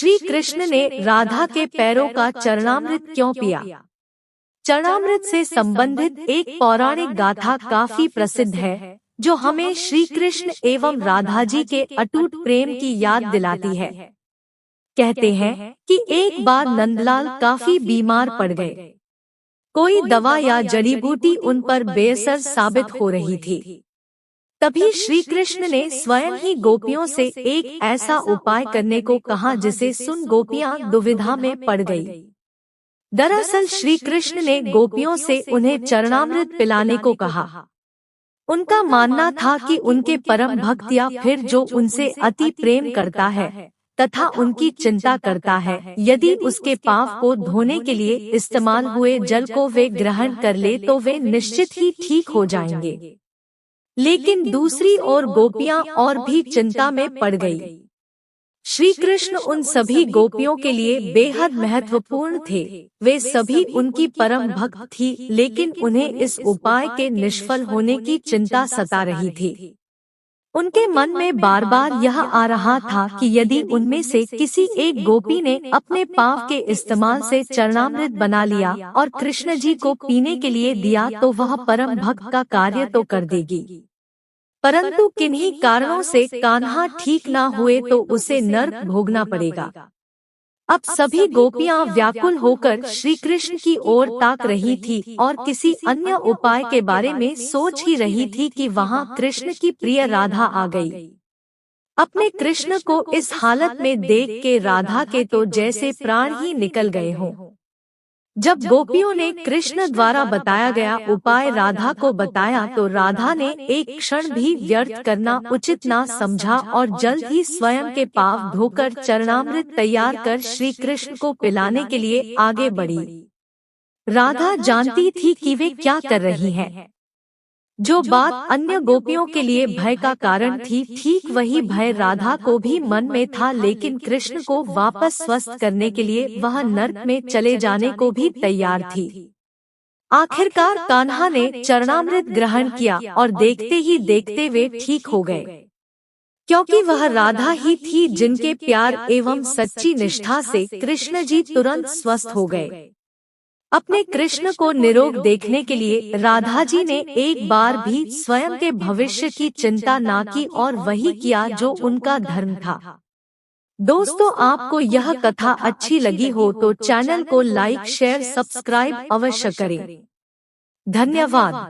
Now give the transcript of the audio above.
श्री कृष्ण ने राधा के पैरों का चरणामृत क्यों पिया? चरणामृत से संबंधित एक पौराणिक गाथा काफी प्रसिद्ध है, जो हमें श्री कृष्ण एवं राधा जी के अटूट प्रेम की याद दिलाती है। कहते हैं कि एक बार नंदलाल काफी बीमार पड़ गए। कोई दवा या जड़ी बूटी उन पर बेअसर साबित हो रही थी। तभी श्री कृष्ण ने स्वयं ही गोपियों से एक ऐसा उपाय करने को कहा जिसे सुन गोपियां दुविधा में पड़ गई। दरअसल श्री कृष्ण ने गोपियों से उन्हें चरणामृत पिलाने को कहा। उनका मानना था कि उनके परम भक्त या फिर जो उनसे अति प्रेम करता है तथा उनकी चिंता करता है, यदि उसके पाप को धोने के लिए इस्तेमाल हुए जल को वे ग्रहण कर ले तो वे निश्चित ही ठीक हो जाएंगे। लेकिन दूसरी ओर गोपियां और भी चिंता में पड़ गई। श्री कृष्ण उन सभी गोपियों के लिए बेहद महत्वपूर्ण थे। वे सभी उनकी परम भक्त थी, लेकिन उन्हें इस उपाय के निष्फल होने की चिंता सता रही थी। उनके मन में बार बार यह आ रहा था कि यदि उनमें से किसी एक गोपी ने अपने पांव के इस्तेमाल से चरणामृत बना लिया और कृष्ण जी को पीने के लिए दिया तो वह परम भक्त का कार्य तो कर देगी, परंतु किन्हीं कारणों से कान्हा ठीक ना हुए तो उसे नर्क भोगना पड़ेगा। अब सभी गोपियां व्याकुल होकर श्री कृष्ण की ओर ताक रही थी और किसी अन्य उपाय के बारे में सोच ही रही थी कि वहां कृष्ण की प्रिय राधा आ गई। अपने कृष्ण को इस हालत में देख के राधा के तो जैसे प्राण ही निकल गए हों। जब गोपियों ने कृष्ण द्वारा बताया गया उपाय राधा को बताया तो राधा ने एक क्षण भी व्यर्थ करना उचित ना समझा और जल्द ही स्वयं के पांव धोकर चरणामृत तैयार कर श्री कृष्ण को पिलाने के लिए आगे बढ़ी। राधा जानती थी कि वे क्या कर रही हैं। जो बात अन्य गोपियों के लिए भय का कारण थी, ठीक वही भय राधा को भी मन में था, लेकिन कृष्ण को वापस स्वस्थ करने के लिए वह नर्क में चले जाने को भी तैयार थी। आखिरकार कान्हा ने चरणामृत ग्रहण किया और देखते ही देखते वे ठीक हो गए, क्योंकि वह राधा ही थी जिनके प्यार एवं सच्ची निष्ठा से कृष्ण जी तुरंत स्वस्थ हो गए। अपने कृष्ण को निरोग देखने के लिए राधा जी ने एक बार भी स्वयं के भविष्य की चिंता ना की और वही किया जो उनका धर्म था। दोस्तों, आपको यह कथा अच्छी लगी हो तो चैनल को लाइक, शेयर, सब्सक्राइब अवश्य करें। धन्यवाद।